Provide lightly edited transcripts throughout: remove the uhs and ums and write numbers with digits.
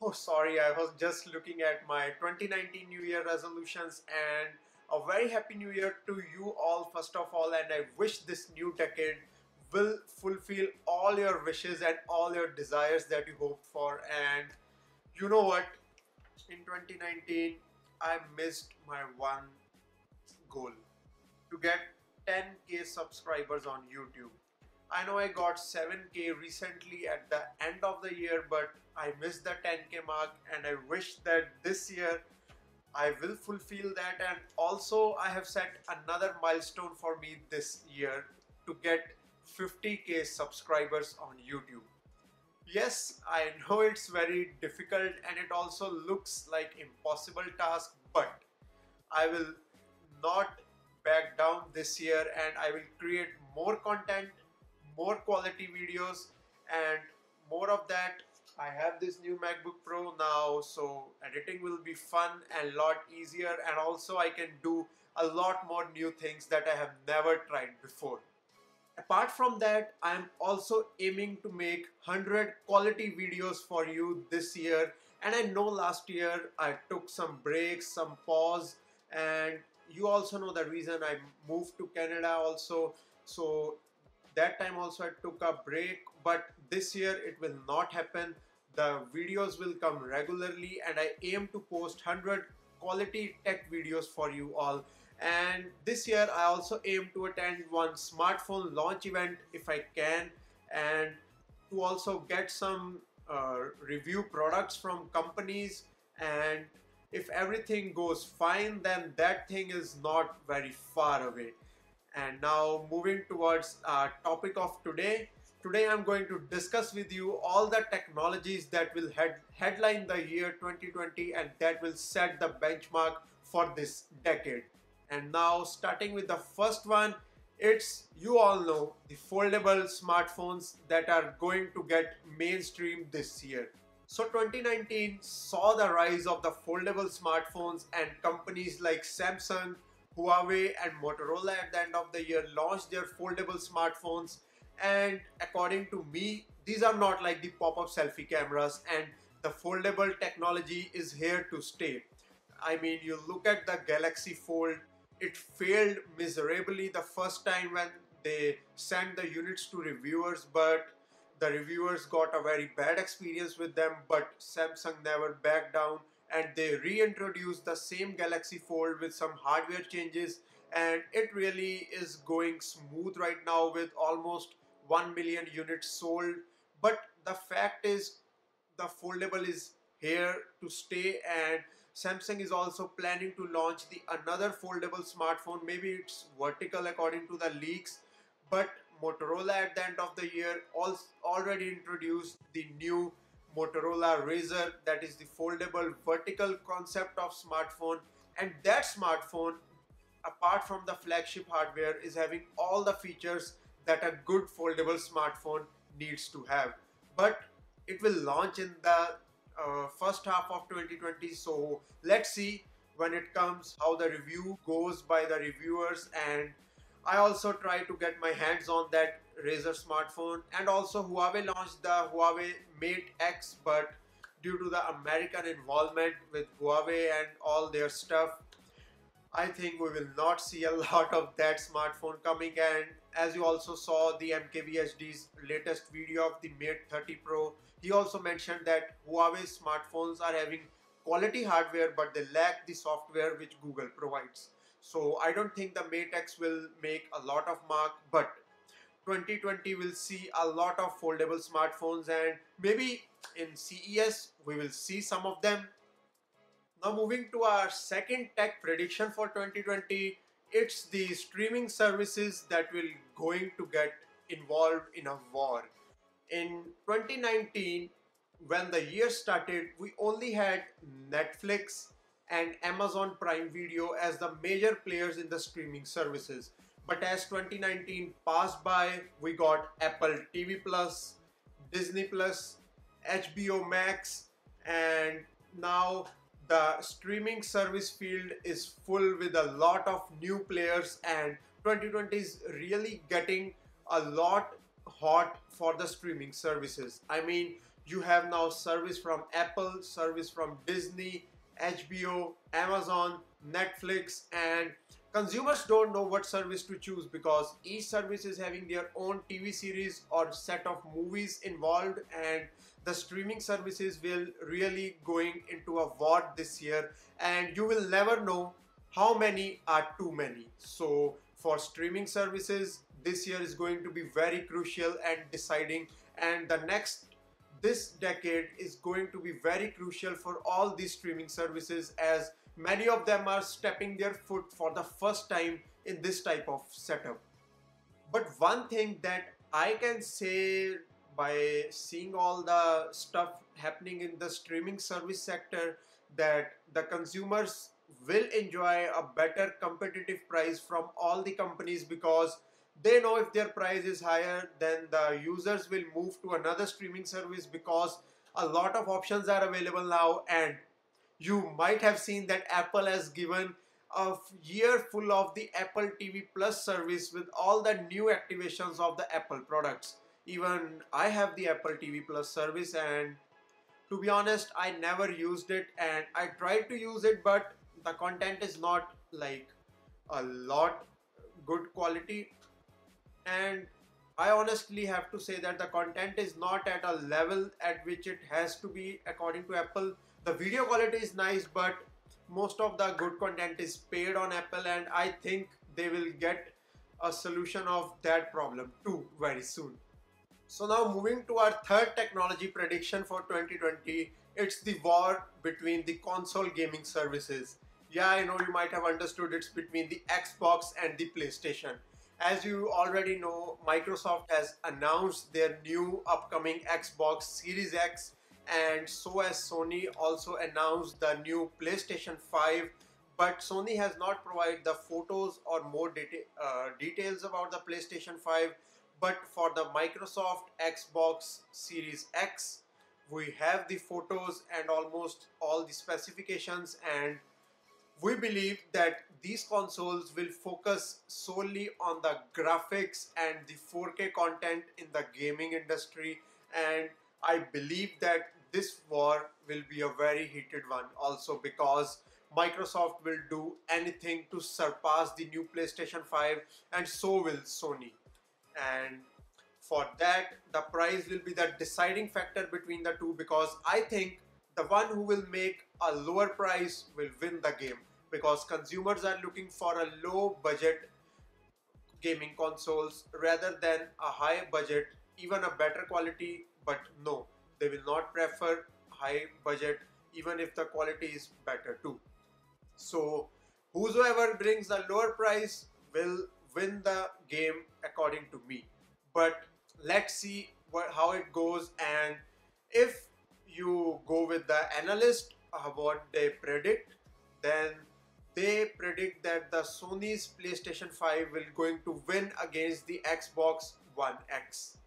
Oh, sorry, I was just looking at my 2019 New Year resolutions, and a very happy New Year to you all, first of all. And I wish this new decade will fulfill all your wishes and all your desires that you hoped for. And you know what? In 2019, I missed my one goal to get 10k subscribers on YouTube. I know I got 7k recently at the end of the year, but I missed the 10k mark, and I wish that this year I will fulfill that. And also, I have set another milestone for me this year to get 50k subscribers on YouTube. Yes, I know it's very difficult and it also looks like impossible task, but I will not back down this year, and I will create more content, more quality videos, and more of that. I have this new MacBook Pro now, so editing will be fun and lot easier, and also I can do a lot more new things that I have never tried before. Apart from that, I am also aiming to make 100 quality videos for you this year. And I know last year I took some breaks, some pause, and you also know the reason I moved to Canada also. So that time also I took a break, but this year it will not happen. The videos will come regularly, and I aim to post 100 quality tech videos for you all. And this year I also aim to attend one smartphone launch event if I can, and to also get some review products from companies. And if everything goes fine, then that thing is not very far away. And now moving towards our topic of today. Today I'm going to discuss with you all the technologies that will headline the year 2020 and that will set the benchmark for this decade. And now starting with the first one, it's, you all know, the foldable smartphones that are going to get mainstream this year. So 2019 saw the rise of the foldable smartphones, and companies like Samsung, Huawei and Motorola at the end of the year launched their foldable smartphones. And according to me, these are not like the pop-up selfie cameras, and the foldable technology is here to stay. I mean, you look at the Galaxy Fold, it failed miserably the first time when they sent the units to reviewers, but the reviewers got a very bad experience with them. But Samsung never backed down, and they reintroduced the same Galaxy Fold with some hardware changes, and it really is going smooth right now with almost 1 million units sold. But the fact is, the foldable is here to stay, and Samsung is also planning to launch the another foldable smartphone. Maybe it's vertical according to the leaks, but Motorola at the end of the year already introduced the new Motorola Razr, that is the foldable vertical concept of smartphone. And that smartphone, apart from the flagship hardware, is having all the features that a good foldable smartphone needs to have. But it will launch in the first half of 2020, so let's see when it comes how the review goes by the reviewers. And I also try to get my hands on that Razer smartphone. And also Huawei launched the Huawei Mate X, but due to the American involvement with Huawei and all their stuff, I think we will not see a lot of that smartphone coming. And as you also saw the MKBHD's latest video of the Mate 30 Pro, he also mentioned that Huawei smartphones are having quality hardware, but they lack the software which Google provides. So I don't think the Mate X will make a lot of mark, but 2020 will see a lot of foldable smartphones, and maybe in CES we will see some of them. Now moving to our second tech prediction for 2020, it's the streaming services that will going to get involved in a war. In 2019, when the year started, we only had Netflix and Amazon Prime Video as the major players in the streaming services. But as 2019 passed by, we got Apple TV Plus, Disney Plus, HBO Max, and now the streaming service field is full with a lot of new players, and 2020 is really getting a lot hot for the streaming services. I mean, You have now service from Apple, service from Disney, HBO, Amazon, Netflix, and consumers don't know what service to choose because each service is having their own TV series or set of movies involved, and the streaming services will really going into a war this year, and you will never know how many are too many. So for streaming services, this year is going to be very crucial and deciding, and this decade is going to be very crucial for all these streaming services, as many of them are stepping their foot for the first time in this type of setup. But one thing that I can say, by seeing all the stuff happening in the streaming service sector, that the consumers will enjoy a better competitive price from all the companies, because they know if their price is higher, then the users will move to another streaming service, because a lot of options are available now. And you might have seen that Apple has given a year full of the Apple TV Plus service with all the new activations of the Apple products. Even I have the Apple TV Plus service, and to be honest, I never used it, and I tried to use it, but the content is not like a lot good quality. And I honestly have to say that the content is not at a level at which it has to be according to Apple. The video quality is nice, but most of the good content is paid on Apple, and I think they will get a solution of that problem too very soon. So now moving to our third technology prediction for 2020, it's the war between the console gaming services. Yeah, I know you might have understood, it's between the Xbox and the PlayStation. As you already know, Microsoft has announced their new upcoming Xbox Series X, and so has Sony also announced the new PlayStation 5. But Sony has not provided the photos or more details about the PlayStation 5. But for the Microsoft Xbox Series X, we have the photos and almost all the specifications, and we believe that these consoles will focus solely on the graphics and the 4K content in the gaming industry. And I believe that this war will be a very heated one also, because Microsoft will do anything to surpass the new PlayStation 5, and so will Sony. And for that, the price will be the deciding factor between the two, because I think the one who will make a lower price will win the game, because consumers are looking for a low budget gaming consoles rather than a high budget, even a better quality. But no, they will not prefer high budget even if the quality is better too. So whosoever brings the lower price will win the game according to me. But let's see how it goes. And if you go with the analyst, what they predict, then they predict that the Sony's PlayStation 5 will going to win against the Xbox One X.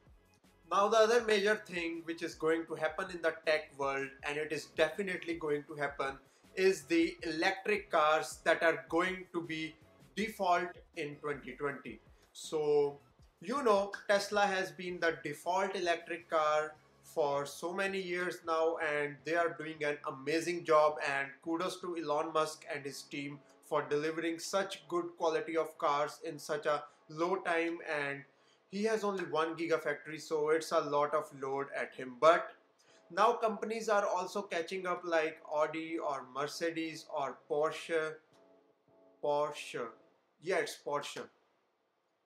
Now the other major thing which is going to happen in the tech world, and it is definitely going to happen, is the electric cars that are going to be default in 2020. So you know, Tesla has been the default electric car for so many years now, and they are doing an amazing job, and kudos to Elon Musk and his team for delivering such good quality of cars in such a low time. And he has only one gigafactory, so it's a lot of load at him. But now companies are also catching up, like Audi or Mercedes or Porsche. Yeah, it's Porsche.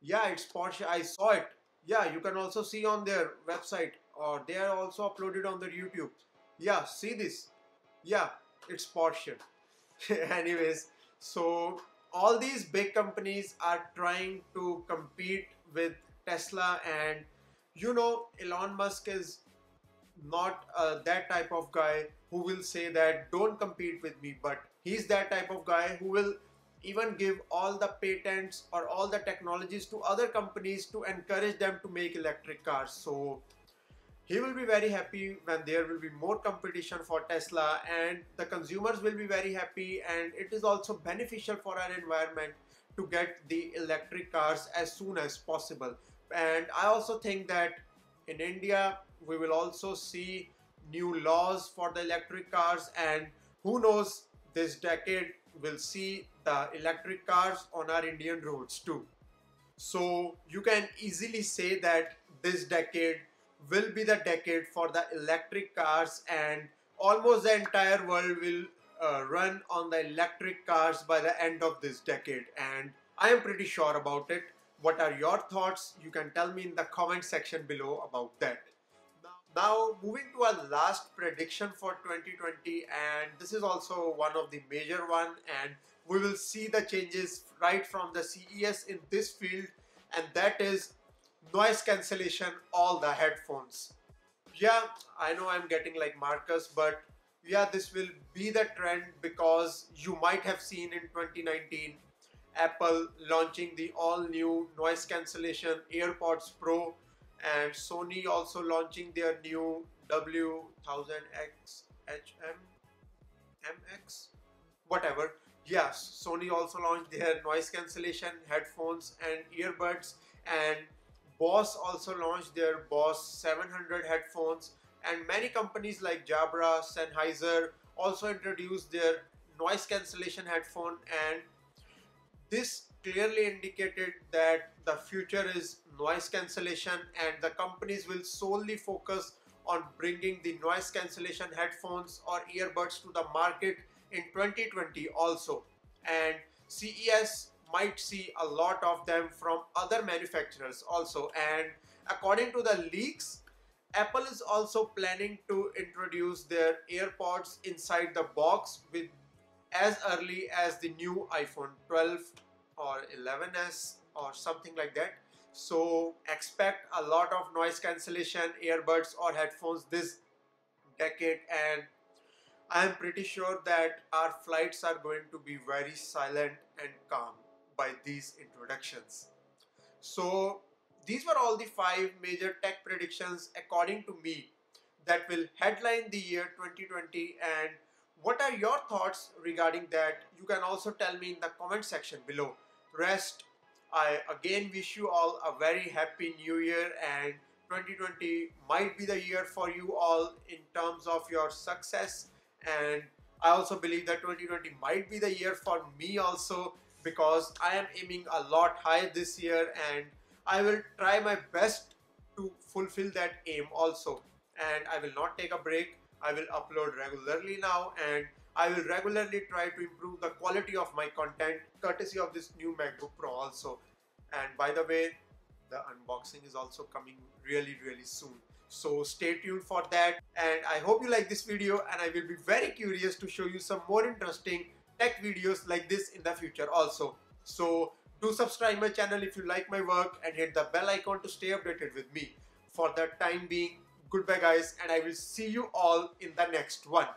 Yeah, it's Porsche. I saw it. Yeah, you can also see on their website, or they are also uploaded on their YouTube. Yeah, see this. Yeah, it's Porsche. Anyways, so all these big companies are trying to compete with Tesla, and you know, Elon Musk is not that type of guy who will say that don't compete with me, but he's that type of guy who will even give all the patents or all the technologies to other companies to encourage them to make electric cars. So he will be very happy when there will be more competition for Tesla, and the consumers will be very happy, and it is also beneficial for our environment to get the electric cars as soon as possible. And I also think that in India we will also see new laws for the electric cars, and who knows, this decade will see the electric cars on our Indian roads too. So you can easily say that this decade will be the decade for the electric cars, and almost the entire world will run on the electric cars by the end of this decade, and I am pretty sure about it. What are your thoughts? You can tell me in the comment section below about that. Now moving to our last prediction for 2020, and this is also one of the major one, and we will see the changes right from the CES in this field, and that is noise cancellation, all the headphones. Yeah, I know I'm getting like Marcus, but yeah, this will be the trend because you might have seen in 2019 Apple launching the all new noise cancellation AirPods Pro, and Sony also launching their new W1000X HM MX, whatever. Yes, Sony also launched their noise cancellation headphones and earbuds, and Boss also launched their Boss 700 headphones, and many companies like Jabra, Sennheiser also introduced their noise cancellation headphone, and this clearly indicated that the future is noise cancellation, and the companies will solely focus on bringing the noise cancellation headphones or earbuds to the market in 2020 also. And CES might see a lot of them from other manufacturers also, and according to the leaks, Apple is also planning to introduce their AirPods inside the box with as early as the new iPhone 12 or 11s or something like that. So expect a lot of noise cancellation earbuds or headphones this decade, and I am pretty sure that our flights are going to be very silent and calm by these introductions. So these were all the 5 major tech predictions according to me that will headline the year 2020, and what are your thoughts regarding that? You can also tell me in the comment section below. Rest, I again wish you all a very happy new year, and 2020 might be the year for you all in terms of your success, and I also believe that 2020 might be the year for me also, because I am aiming a lot high this year, and I will try my best to fulfill that aim also, and I will not take a break. I will upload regularly now, and I will regularly try to improve the quality of my content courtesy of this new MacBook Pro also. And by the way, the unboxing is also coming really soon, so stay tuned for that. And I hope you like this video, and I will be very curious to show you some more interesting tech videos like this in the future also. So do subscribe my channel if you like my work, and hit the bell icon to stay updated with me. For the time being, goodbye guys, and I will see you all in the next one.